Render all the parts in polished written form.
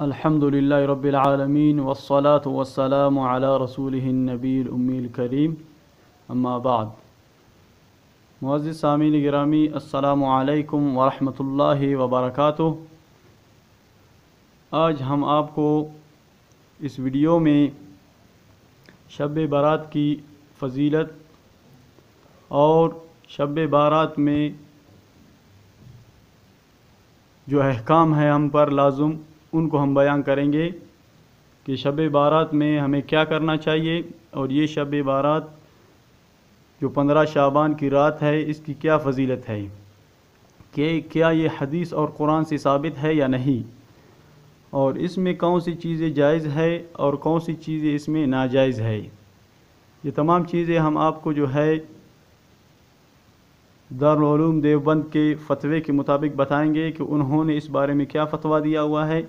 الحمدللہ رب العالمین والصلاة والسلام علی رسولہ النبی الأمی الکریم اما بعد۔ معزز سامعین گرامی، السلام علیکم ورحمۃ اللہ وبرکاتہ۔ آج ہم آپ کو اس ویڈیو میں شب برات کی فضیلت اور شب برات میں جو احکام ہیں ہم پر لازم ان کو ہم بیان کریں گے کہ شب برات میں ہمیں کیا کرنا چاہیے، اور یہ شب برات جو 15 شعبان کی رات ہے اس کی کیا فضیلت ہے، کہ کیا یہ حدیث اور قرآن سے ثابت ہے یا نہیں، اور اس میں کون سی چیزیں جائز ہے اور کون سی چیزیں اس میں ناجائز ہے۔ یہ تمام چیزیں ہم آپ کو جو ہے دارالعلوم دیوبند کے فتوے کے مطابق بتائیں گے کہ انہوں نے اس بارے میں کیا فتویٰ دیا ہوا ہے،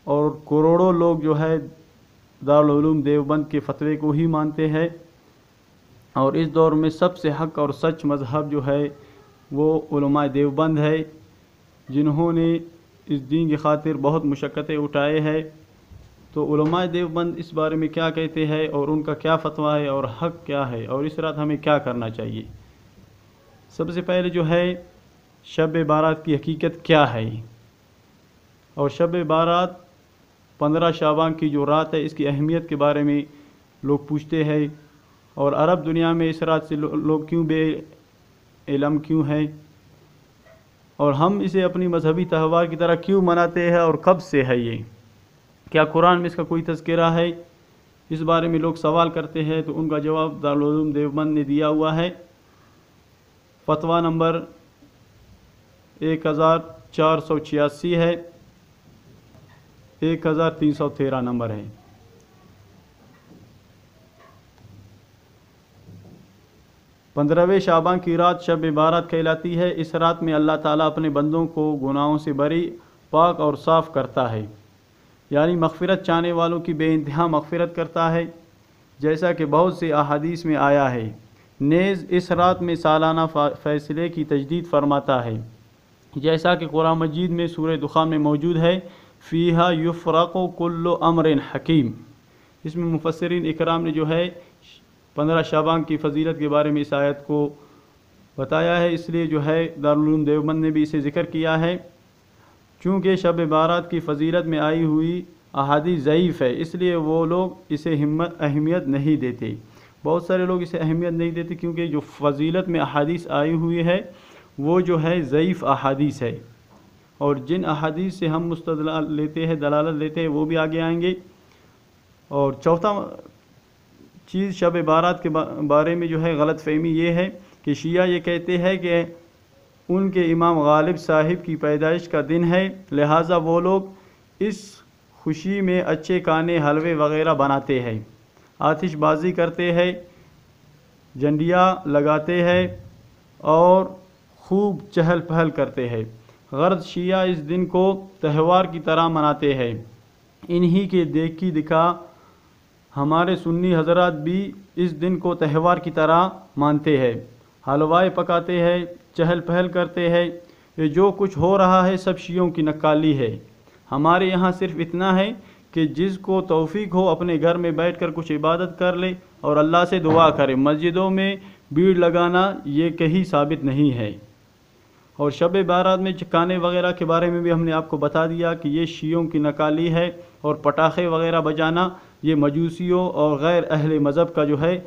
اور کروڑوں لوگ جو ہے دارالعلوم دیوبند کے فتوے کو ہی مانتے ہیں، اور اس دور میں سب سے حق اور سچ مذہب جو ہے وہ علماء دیوبند ہے، جنہوں نے اس دین کی خاطر بہت مشقتیں اٹھائے ہیں۔ تو علماء دیوبند اس بارے میں کیا کہتے ہیں اور ان کا کیا فتویٰ ہے اور حق کیا ہے، اور اس رات ہمیں کیا کرنا چاہیے۔ سب سے پہلے جو ہے شب برات کی حقیقت کیا ہے، اور شب برات 15 شعبان کی جو رات ہے اس کی اہمیت کے بارے میں لوگ پوچھتے ہیں، اور عرب دنیا میں اس رات سے لوگ کیوں بے علم کیوں ہیں، اور ہم اسے اپنی مذہبی تہوار کی طرح کیوں مناتے ہیں، اور کب سے ہے یہ، کیا قرآن میں اس کا کوئی تذکرہ ہے، اس بارے میں لوگ سوال کرتے ہیں۔ تو ان کا جواب دارالعلوم دیوبند نے دیا ہوا ہے۔ فتویٰ نمبر 1486 ہے، 1313 نمبر ہے۔ پندرہویں شعبان کی رات شب برات کہلاتی ہے۔ اس رات میں اللہ تعالیٰ اپنے بندوں کو گناہوں سے بری، پاک اور صاف کرتا ہے، یعنی مغفرت چاہنے والوں کی بے انتہا مغفرت کرتا ہے، جیسا کہ بہت سے احادیث میں آیا ہے۔ نیز اس رات میں سالانہ فیصلے کی تجدید فرماتا ہے، جیسا کہ قرآن مجید میں سورہ دخان میں موجود ہے، فیہا یفرق کل امر حکیم۔ اس میں مفسرین اکرام نے جو ہے 15 شعبان کی فضیلت کے بارے میں اس آیت کو بتایا ہے، اس لیے جو ہے دارالعلوم دیوبند نے بھی اسے ذکر کیا ہے۔ چونکہ شب برات کی فضیلت میں آئی ہوئی احادیث ضعیف ہے، اس لیے وہ لوگ اسے اہمیت نہیں دیتے۔ بہت سارے لوگ اسے اہمیت نہیں دیتے کیونکہ جو فضیلت میں احادیث آئی ہوئی ہے وہ جو ہے ضعیف احادیث ہے، اور جن احادیث سے ہم مستدلال لیتے ہیں، دلالت لیتے ہیں، وہ بھی آگے آئیں گے۔ اور چوتھا چیز شب برات کے بارے میں جو ہے غلط فہمی یہ ہے کہ شیعہ یہ کہتے ہیں کہ ان کے امام غالب صاحب کی پیدائش کا دن ہے، لہٰذا وہ لوگ اس خوشی میں اچھے کھانے، حلوے وغیرہ بناتے ہیں، آتش بازی کرتے ہیں، جھنڈیاں لگاتے ہیں اور خوب چہل پہل کرتے ہیں۔ غرض شیعہ اس دن کو تہوار کی طرح مناتے ہیں۔ انہی کے دیکھی دکھا ہمارے سنی حضرات بھی اس دن کو تہوار کی طرح مانتے ہیں، حلوائے پکاتے ہیں، چہل پہل کرتے ہیں۔ یہ جو کچھ ہو رہا ہے سب شیعوں کی نقالی ہے۔ ہمارے یہاں صرف اتنا ہے کہ جس کو توفیق ہو اپنے گھر میں بیٹھ کر کچھ عبادت کر لے اور اللہ سے دعا کرے، مسجدوں میں بھیڑ لگانا یہ کہیں ثابت نہیں ہے۔ اور شب برات میں چکانے وغیرہ کے بارے میں بھی ہم نے آپ کو بتا دیا کہ یہ شیعوں کی نقالی ہے، اور پٹاخے وغیرہ بجانا یہ مجوسیوں اور غیر اہل مذہب کا جو ہے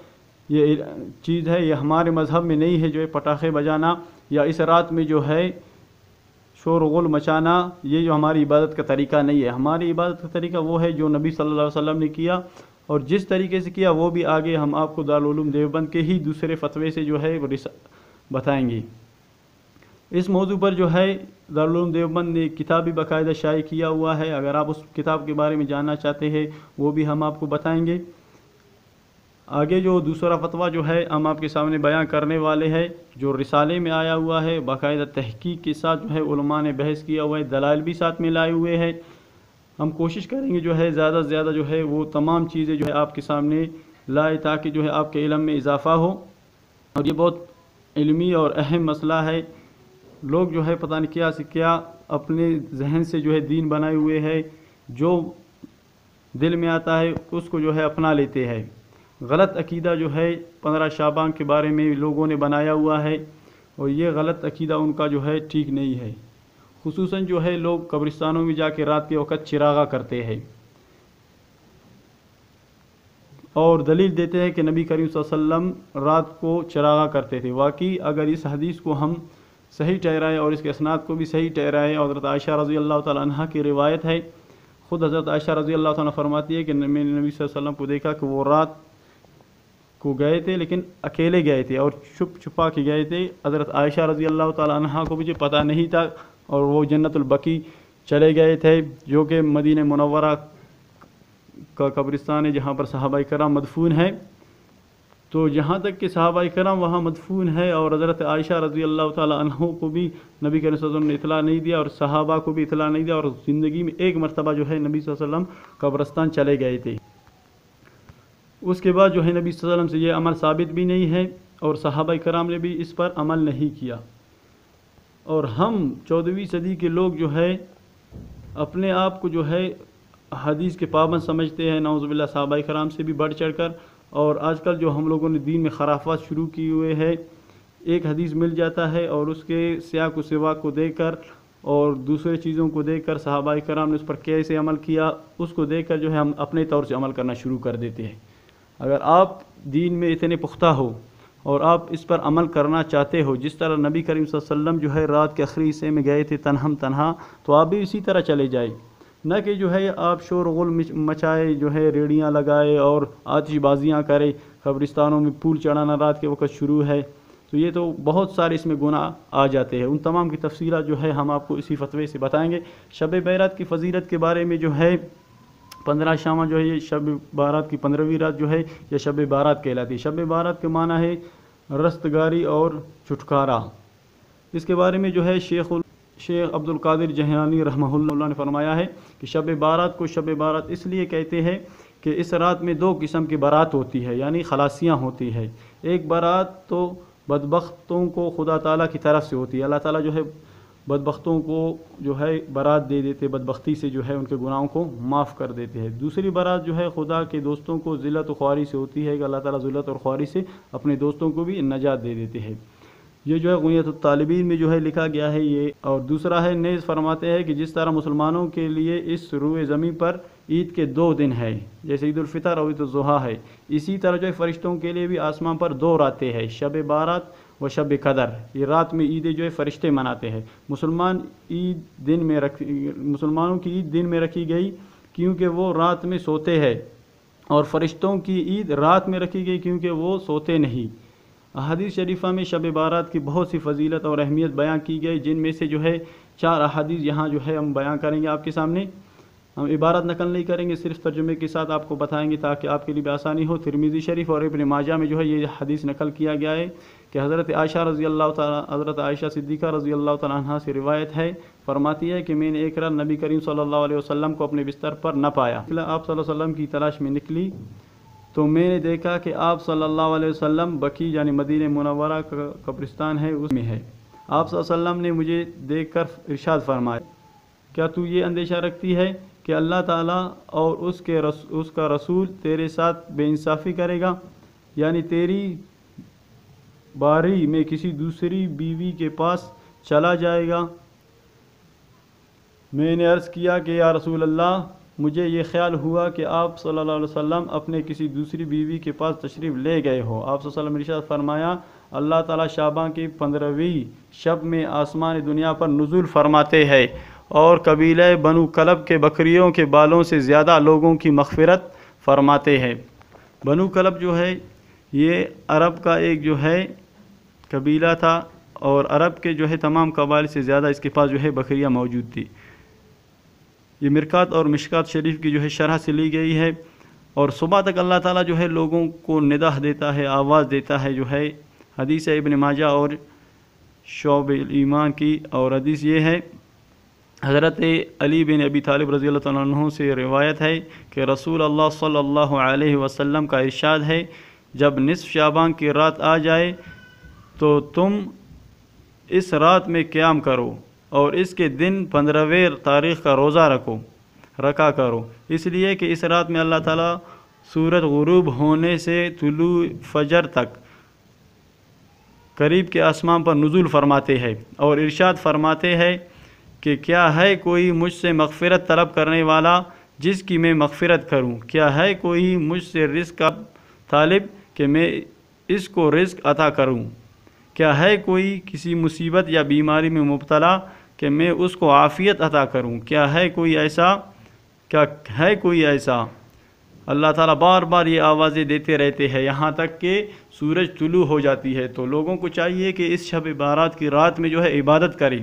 یہ چیز ہے، یہ ہمارے مذہب میں نہیں ہے۔ جو ہے پٹاخے بجانا یا اس رات میں جو ہے شور و غل مچانا، یہ جو ہماری عبادت کا طریقہ نہیں ہے۔ ہماری عبادت کا طریقہ وہ ہے جو نبی صلی اللہ علیہ وسلم نے کیا، اور جس طریقے سے کیا وہ بھی آگے ہم آپ کو دارالعلوم دیوبند کے ہی دوسرے فتوے سے جو ہے بتائیں گے۔ اس موضوع پر جو ہے دارالعلوم دیوبند نے کتاب بھی باقاعدہ شائع کیا ہوا ہے، اگر آپ اس کتاب کے بارے میں جاننا چاہتے ہیں وہ بھی ہم آپ کو بتائیں گے۔ آگے جو دوسرا فتویٰ جو ہے ہم آپ کے سامنے بیان کرنے والے ہیں، جو رسالے میں آیا ہوا ہے، باقاعدہ تحقیق کے ساتھ جو ہے علماء نے بحث کیا ہوا ہے، دلائل بھی ساتھ میں لائے ہوئے ہیں۔ ہم کوشش کریں گے جو ہے زیادہ سے زیادہ جو ہے وہ تمام چیزیں جو ہے آپ کے سامنے لائے، تاکہ جو ہے آپ کے علم میں اضافہ ہو، اور یہ بہت علمی اور اہم مسئلہ ہے۔ لوگ جو ہے پتہ نہیں کیا سے کیا اپنے ذہن سے جو ہے دین بنائے ہوئے ہے، جو دل میں آتا ہے اس کو جو ہے اپنا لیتے ہیں۔ غلط عقیدہ جو ہے 15 شعبان کے بارے میں لوگوں نے بنایا ہوا ہے، اور یہ غلط عقیدہ ان کا جو ہے ٹھیک نہیں ہے۔ خصوصاً جو ہے لوگ قبرستانوں میں جا کے رات کے وقت چراغاں کرتے ہیں اور دلیل دیتے ہیں کہ نبی کریم صلی اللہ علیہ وسلم رات کو چراغاں کرتے تھے۔ واقعی اگر اس حدیث کو ہم صحیح ٹھہرائے اور اس کے اسناد کو بھی صحیح ٹھہرائے، اور حضرت عائشہ رضی اللہ تعالی عنہ کی روایت ہے، خود حضرت عائشہ رضی اللہ تعالیٰ فرماتی ہے کہ میں نے نبی صلی اللہ علیہ وسلم کو دیکھا کہ وہ رات کو گئے تھے لیکن اکیلے گئے تھے اور چھپ چھپا کے گئے تھے۔ حضرت عائشہ رضی اللہ تعالیٰ عنہ کو مجھے پتہ نہیں تھا، اور وہ جنت البقیع چلے گئے تھے جو کہ مدینہ منورہ کا قبرستان ہے جہاں پر صحابہ کرام مدفون ہیں۔ تو جہاں تک کہ صحابہ کرام وہاں مدفون ہے، اور حضرت عائشہ رضی اللہ تعالیٰ عنہ کو بھی نبی کریم صلی اللہ علیہ وسلم نے اطلاع نہیں دیا اور صحابہ کو بھی اطلاع نہیں دیا، اور زندگی میں ایک مرتبہ جو ہے نبی صلی اللہ علیہ وسلم قبرستان چلے گئے تھے۔ اس کے بعد جو ہے نبی صلی اللہ علیہ وسلم سے یہ عمل ثابت بھی نہیں ہے، اور صحابہ کرام نے بھی اس پر عمل نہیں کیا۔ اور ہم 14ویں صدی کے لوگ جو ہے اپنے آپ کو جو ہے حدیث کے پابند سمجھتے ہیں، نعوذ باللہ صحابہ کرام سے بھی بڑھ چڑھ کر، اور آج کل جو ہم لوگوں نے دین میں خرافات شروع کی ہوئے ہے، ایک حدیث مل جاتا ہے اور اس کے سیاق و سواق کو دیکھ کر اور دوسرے چیزوں کو دیکھ کر صحابہ کرام نے اس پر کیسے عمل کیا اس کو دیکھ کر جو ہے ہم اپنے طور سے عمل کرنا شروع کر دیتے ہیں۔ اگر آپ دین میں اتنے پختہ ہو اور آپ اس پر عمل کرنا چاہتے ہو، جس طرح نبی کریم صلی اللہ علیہ وسلم جو ہے رات کے آخری حصے میں گئے تھے تنہا، تو آپ بھی اسی طرح چلے جائیں، نہ کہ جو ہے آپ شور غل مچائے، جو ہے ریڑیاں لگائے اور آتش بازیاں کرے، قبرستانوں میں پھول چڑھانا رات کے وقت شروع ہے، تو یہ تو بہت سارے اس میں گناہ آ جاتے ہیں۔ ان تمام کی تفصیلات جو ہے ہم آپ کو اسی فتوے سے بتائیں گے۔ شب برات کی فضیلت کے بارے میں جو ہے 15 شامہ جو ہے یہ شب بارات کی 15ویں رات جو ہے یہ شب بارات کہلاتی ہے۔ شب بارات کے معنی ہے رستگاری اور چھٹکارا۔ اس کے بارے میں جو ہے شیخ عبد القادر جیلانی رحمہ اللہ نے فرمایا ہے کہ شب بارات کو شب بارات اس لیے کہتے ہیں کہ اس رات میں 2 قسم کی بارات ہوتی ہے، یعنی خلاصیاں ہوتی ہے۔ ایک بارات تو بدبختوں کو خدا تعالیٰ کی طرف سے ہوتی ہے، اللہ تعالیٰ جو ہے بدبختوں کو جو ہے برات دے دیتے، بدبختی سے جو ہے ان کے گناہوں کو معاف کر دیتے ہیں۔ دوسری برات جو ہے خدا کے دوستوں کو ذلت و خواری سے ہوتی ہے کہ اللہ تعالیٰ ذلت اور خواری سے اپنے دوستوں کو بھی نجات دے دیتے ہیں۔ یہ جو ہے غنیۃ الطالبین میں جو ہے لکھا گیا ہے یہ۔ اور دوسرا ہے نیز فرماتے ہیں کہ جس طرح مسلمانوں کے لیے اس روئے زمین پر عید کے 2 دن ہے، جیسے عید الفطر اور عید الاضحیٰ ہے، اسی طرح جو ہے فرشتوں کے لیے بھی آسمان پر 2 راتیں ہیں، شب بارات و شب قدر۔ یہ رات میں عیدیں جو ہے فرشتے مناتے ہیں۔ مسلمانوں کی عید دن میں رکھی گئی کیونکہ وہ رات میں سوتے ہیں، اور فرشتوں کی عید رات میں رکھی گئی کیونکہ وہ سوتے نہیں۔ احادیث شریفہ میں شب بارات کی بہت سی فضیلت اور اہمیت بیان کی گئی، جن میں سے جو ہے 4 احادیث یہاں جو ہے ہم بیان کریں گے آپ کے سامنے۔ ہم عبارت نقل نہیں کریں گے، صرف ترجمے کے ساتھ آپ کو بتائیں گے تاکہ آپ کے لیے بھی آسانی ہو۔ ترمذی شریف اور ابن ماجہ میں جو ہے یہ حدیث نقل کیا گیا ہے کہ حضرت عائشہ صدیقہ رضی اللہ تعالیٰ عنہ سے روایت ہے، فرماتی ہے کہ میں نے ایک رات نبی کریم صلی اللہ علیہ وسلم کو اپنے بستر پر نہ پایا۔ آپ صلی اللہ علیہ وسلم کی تلاش میں نکلی تو میں نے دیکھا کہ آپ صلی اللہ علیہ وسلم بقیع یعنی مدینہ منورہ کا قبرستان ہے اس میں ہے۔ آپ صلی اللہ علیہ وسلم نے مجھے دیکھ کر ارشاد فرمایا، کیا تو یہ اندیشہ رکھتی ہے کہ اللہ تعالیٰ اور اس کا رسول تیرے ساتھ بے انصافی کرے گا، یعنی تیری باری میں کسی دوسری بیوی کے پاس چلا جائے گا؟ میں نے عرض کیا کہ یا رسول اللہ، مجھے یہ خیال ہوا کہ آپ صلی اللہ علیہ وسلم اپنے کسی دوسری بیوی کے پاس تشریف لے گئے ہو۔ آپ صلی اللہ علیہ وسلم نے ارشاد فرمایا، اللہ تعالیٰ شعبان کی 15ویں شب میں آسمان دنیا پر نزول فرماتے ہیں اور قبیلہ بنو کلب کے بکریوں کے بالوں سے زیادہ لوگوں کی مغفرت فرماتے ہیں۔ بنو کلب جو ہے یہ عرب کا ایک جو ہے قبیلہ تھا، اور عرب کے جو ہے تمام قبائل سے زیادہ اس کے پاس جو ہے بکریاں موجود تھی۔ یہ مرکات اور مشکات شریف کی جو ہے شرح سے لی گئی ہے، اور صبح تک اللہ تعالیٰ جو ہے لوگوں کو نداء دیتا ہے، آواز دیتا ہے۔ جو ہے حدیث ابن ماجہ اور شعب ایمان کی، اور حدیث یہ ہے حضرت علی بن ابی طالب رضی اللہ تعالیٰ عنہ سے روایت ہے کہ رسول اللہ صلی اللہ علیہ وسلم کا ارشاد ہے، جب نصف شعبان کی رات آ جائے تو تم اس رات میں قیام کرو اور اس کے دن 15ویں تاریخ کا روزہ رکھا کرو، اس لیے کہ اس رات میں اللہ تعالیٰ سورج غروب ہونے سے طلوع فجر تک قریب کے آسمان پر نزول فرماتے ہیں، اور ارشاد فرماتے ہیں کہ کیا ہے کوئی مجھ سے مغفرت طلب کرنے والا جس کی میں مغفرت کروں؟ کیا ہے کوئی مجھ سے رزق کا طالب کہ میں اس کو رزق عطا کروں؟ کیا ہے کوئی کسی مصیبت یا بیماری میں مبتلا کہ میں اس کو عافیت عطا کروں؟ کیا ہے کوئی ایسا؟ اللہ تعالیٰ بار بار یہ آوازیں دیتے رہتے ہیں یہاں تک کہ سورج طلوع ہو جاتی ہے۔ تو لوگوں کو چاہیے کہ اس شب بارات کی رات میں جو ہے عبادت کرے،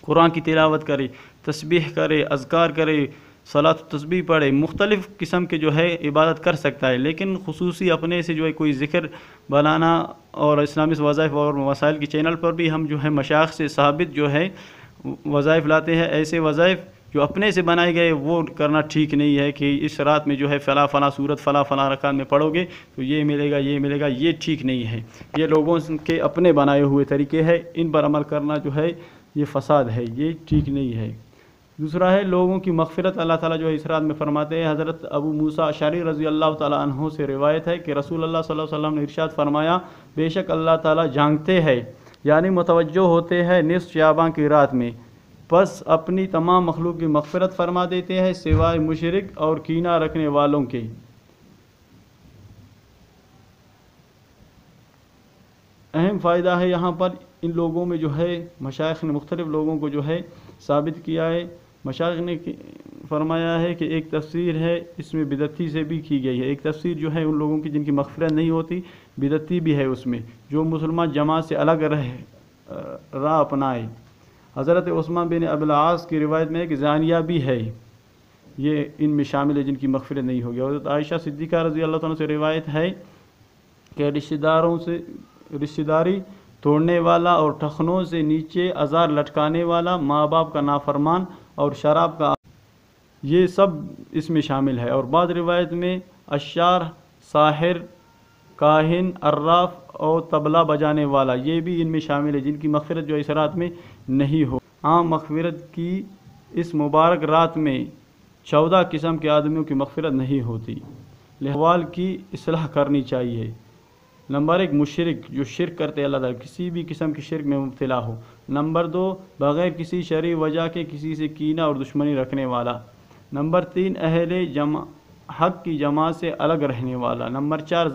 قرآن کی تلاوت کرے، تسبیح کرے، اذکار کرے، صلاۃ و تسبیح پڑھے، مختلف قسم کے جو ہے عبادت کر سکتا ہے، لیکن خصوصی اپنے سے جو ہے کوئی ذکر بنانا، اور اسلامی وظائف اور مسائل کی چینل پر بھی ہم جو ہے مشائخ سے ثابت جو ہے وظائف لاتے ہیں، ایسے وظائف جو اپنے سے بنائے گئے وہ کرنا ٹھیک نہیں ہے کہ اس رات میں جو ہے فلاں سورت فلاں رکعت میں پڑھو گے تو یہ ملے گا، یہ ٹھیک نہیں ہے۔ یہ لوگوں کے اپنے بنائے ہوئے طریقے ہیں، ان پر عمل کرنا جو ہے یہ فساد ہے، یہ ٹھیک نہیں ہے۔ دوسرا ہے لوگوں کی مغفرت اللہ تعالیٰ جو ہے اس رات میں فرماتے ہیں۔ حضرت ابو موسیٰ اشعری رضی اللہ تعالیٰ عنہ سے روایت ہے کہ رسول اللہ صلی اللہ علیہ وسلم نے ارشاد فرمایا، بے شک اللہ تعالیٰ جانتے ہیں، یعنی متوجہ ہوتے ہیں نصف شعبان کی رات میں، پس اپنی تمام مخلوق کی مغفرت فرما دیتے ہیں سوائے مشرک اور کینہ رکھنے والوں کے۔ اہم فائدہ ہے یہاں پر ان لوگوں میں جو ہے مشائخ نے مختلف لوگوں کو جو ہے ثابت کیا ہے۔ مشائخ نے فرمایا ہے کہ ایک تفسیر ہے اس میں بدعتی سے بھی کی گئی ہے، ایک تفسیر جو ہے ان لوگوں کی جن کی مغفرت نہیں ہوتی، بدعتی بھی ہے اس میں، جو مسلمان جماعت سے الگ راہ اپنائے۔ حضرت عثمان بن ابی العاص کی روایت میں ہے کہ زانیہ بھی ہے، یہ ان میں شامل ہے جن کی مغفرت نہیں ہوگی۔ حضرت عائشہ صدیقہ رضی اللہ عنہ سے روایت ہے کہ رشتہ داری توڑنے والا اور ٹخنوں سے نیچے ازار لٹکانے والا، ماں باپ کا نافرمان اور شراب کا، یہ سب اس میں شامل ہے۔ اور بعض روایت میں عشار، ساحر، کاہن، عراف اور طبلہ بجانے والا، یہ بھی ان میں شامل ہے جن کی مغفرت جو اس رات میں نہیں ہو۔ عام مغفرت کی اس مبارک رات میں 14 قسم کے آدمیوں کی مغفرت نہیں ہوتی، احوال کی اصلاح کرنی چاہیے۔ نمبر 1 مشرک، جو شرک کرتے اللہ تعالیٰ، کسی بھی قسم کی شرک میں مبتلا ہو۔ نمبر 2 بغیر کسی شرعی وجہ کے کسی سے کینہ اور دشمنی رکھنے والا۔ نمبر 3 اہل حق کی جماعت سے الگ رہنے والا۔ نمبر 4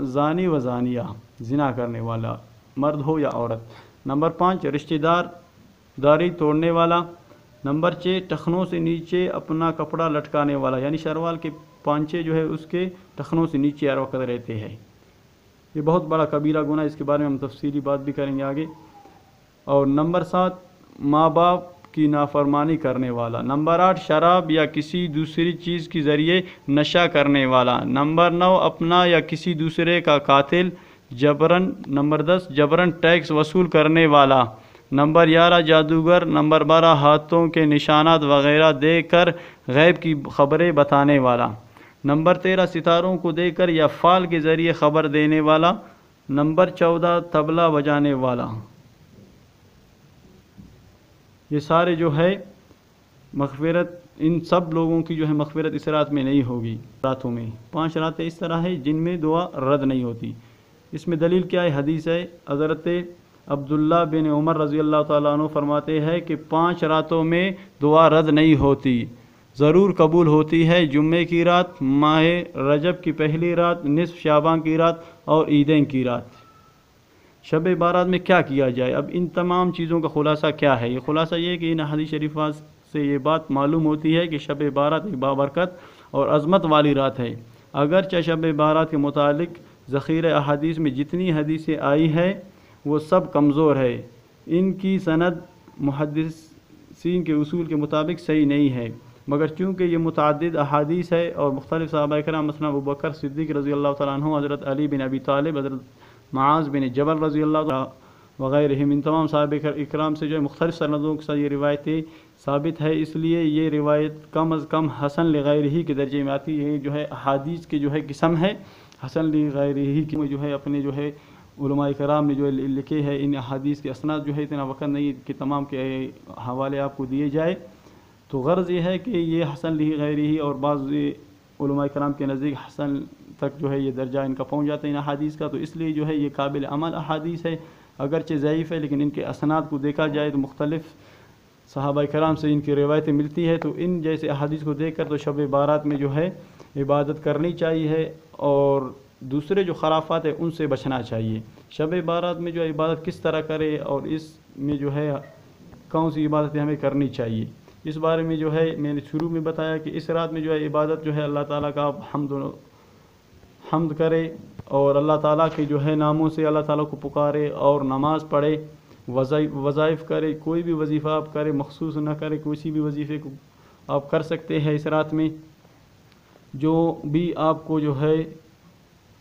زانی و زانیہ، زنا کرنے والا، مرد ہو یا عورت۔ نمبر 5 رشتہ داری توڑنے والا۔ نمبر 6 ٹخنوں سے نیچے اپنا کپڑا لٹکانے والا، یعنی شروال کے پانچے جو ہے اس کے ٹخنوں سے نیچے ہر وقت رہتے ہیں، یہ بہت بڑا کبیرہ گناہ، اس کے بارے میں ہم تفصیلی بات بھی کریں گے آگے۔ اور نمبر 7 ماں باپ کی نافرمانی کرنے والا۔ نمبر 8 شراب یا کسی دوسری چیز کے ذریعے نشہ کرنے والا۔ نمبر 9 اپنا یا کسی دوسرے کا قاتل جبرن۔ نمبر 10 جبرن ٹیکس وصول کرنے والا۔ نمبر 11 جادوگر۔ نمبر 12 ہاتھوں کے نشانات وغیرہ دے کر غیب کی خبریں بتانے والا۔ نمبر 13 ستاروں کو دے کر یا فال کے ذریعے خبر دینے والا۔ نمبر 14 طبلہ بجانے والا۔ یہ سارے جو ہے مغفرت، ان سب لوگوں کی جو ہے مغفرت اس رات میں نہیں ہوگی۔ راتوں میں 5 راتیں اس طرح ہے جن میں دعا رد نہیں ہوتی۔ اس میں دلیل کیا ہے؟ حدیث ہے، حضرت عبداللہ بن عمر رضی اللہ تعالیٰ عنہ فرماتے ہیں کہ 5 راتوں میں دعا رد نہیں ہوتی، ضرور قبول ہوتی ہے جمعے کی رات، ماہ رجب کی پہلی رات، نصف شعبان کی رات اور عیدین کی رات۔ شب بارات میں کیا کیا جائے؟ اب ان تمام چیزوں کا خلاصہ کیا ہے؟ یہ خلاصہ یہ ہے کہ ان حدیث شریفات سے یہ بات معلوم ہوتی ہے کہ شب بارات ایک بابرکت اور عظمت والی رات ہے۔ اگرچہ شب بارات کے متعلق ذخیرہ احادیث میں جتنی حدیثیں آئی ہے وہ سب کمزور ہے، ان کی سند محدثین کے اصول کے مطابق صحیح نہیں ہے، مگر چونکہ یہ متعدد احادیث ہے اور مختلف صحابہ کرام مثلا ابوبکر صدیق رضی اللہ تعالیٰ عنہ، حضرت علی بن ابی طالب، حضرت معاذ بن جبل رضی اللہ تعالیٰ وغیرہ، ان تمام صحابہ اکرام سے جو ہے مختلف سندوں کے ساتھ یہ روایتیں ثابت ہے، اس لیے یہ روایت کم از کم حسن لغیرہ کے درجے میں آتی ہے۔ جو ہے احادیث کے جو ہے قسم ہے حسن لغیرہ کی، جو ہے اپنے جو ہے علماء کرام نے جو لکھے ہیں ان احادیث کے اسناد جو ہے اتنا وقت نہیں کہ تمام کے حوالے آپ کو دیے جائے، تو غرض یہ ہے کہ یہ حسن لہی غیری اور بعض علماء کرام کے نزدیک حسن تک جو ہے یہ درجہ ان کا پہنچ جاتا ہے ان احادیث کا، تو اس لیے جو ہے یہ قابل عمل احادیث ہے، اگرچہ ضعیف ہے لیکن ان کے اسناد کو دیکھا جائے تو مختلف صحابہ کرام سے ان کی روایتیں ملتی ہے، تو ان جیسے احادیث کو دیکھ کر تو شب بارات میں جو ہے عبادت کرنی چاہیے اور دوسرے جو خرافات ہیں ان سے بچنا چاہیے۔ شب بارات میں جو عبادت کس طرح کرے اور اس میں جو ہے کون سی عبادتیں ہمیں کرنی چاہیے، اس بارے میں جو ہے میں نے شروع میں بتایا کہ اس رات میں جو ہے عبادت جو ہے اللہ تعالیٰ کا آپ حمد کرے اور اللہ تعالیٰ کے جو ہے ناموں سے اللہ تعالیٰ کو پکارے اور نماز پڑھے، وظائف کرے، کوئی بھی وظیفہ آپ کرے، مخصوص نہ کرے، کسی بھی وظیفے کو آپ کر سکتے ہیں اس رات میں، جو بھی آپ کو جو ہے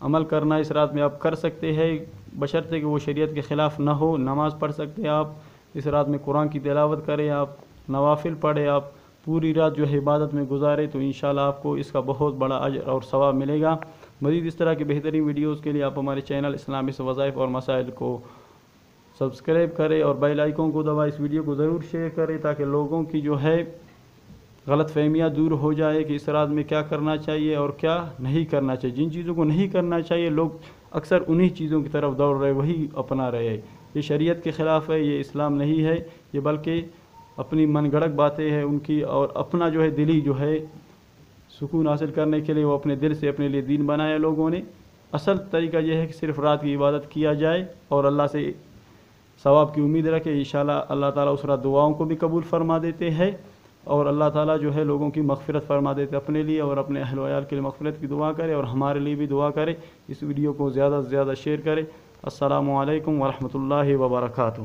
عمل کرنا اس رات میں آپ کر سکتے ہیں، بشرطے کہ وہ شریعت کے خلاف نہ ہو۔ نماز پڑھ سکتے ہیں آپ اس رات میں، قرآن کی تلاوت کریں آپ، نوافل پڑھے آپ، پوری رات جو ہے عبادت میں گزارے، تو انشاءاللہ آپ کو اس کا بہت بڑا اجر اور ثواب ملے گا۔ مزید اس طرح کی بہترین ویڈیوز کے لیے آپ ہمارے چینل اسلامی وظائف اور مسائل کو سبسکرائب کریں اور بیل آئیکن کو دبائیں، اس ویڈیو کو ضرور شیئر کریں تاکہ لوگوں کی جو ہے غلط فہمیاں دور ہو جائے کہ اس رات میں کیا کرنا چاہیے اور کیا نہیں کرنا چاہیے۔ جن چیزوں کو نہیں کرنا چاہیے لوگ اکثر انہی چیزوں کی طرف دوڑ رہے، وہی اپنا رہے، یہ شریعت کے خلاف ہے، یہ اسلام نہیں ہے، یہ بلکہ اپنی من گھڑت باتیں ہیں ان کی، اور اپنا جو ہے دلی جو ہے سکون حاصل کرنے کے لیے وہ اپنے دل سے اپنے لیے دین بنایا لوگوں نے۔ اصل طریقہ یہ ہے کہ صرف رات کی عبادت کیا جائے اور اللہ سے ثواب کی امید رکھے، انشاءاللہ اللہ تعالیٰ اس رات دعاؤں کو بھی قبول فرما دیتے ہیں اور اللہ تعالیٰ جو ہے لوگوں کی مغفرت فرما دیتے، اپنے لیے اور اپنے اہل و عیال کے لیے مغفرت کی دعا کرے اور ہمارے لیے بھی دعا کرے۔ اس ویڈیو کو زیادہ سے زیادہ شیئر کرے۔ السلام علیکم ورحمۃ اللہ وبرکاتہ۔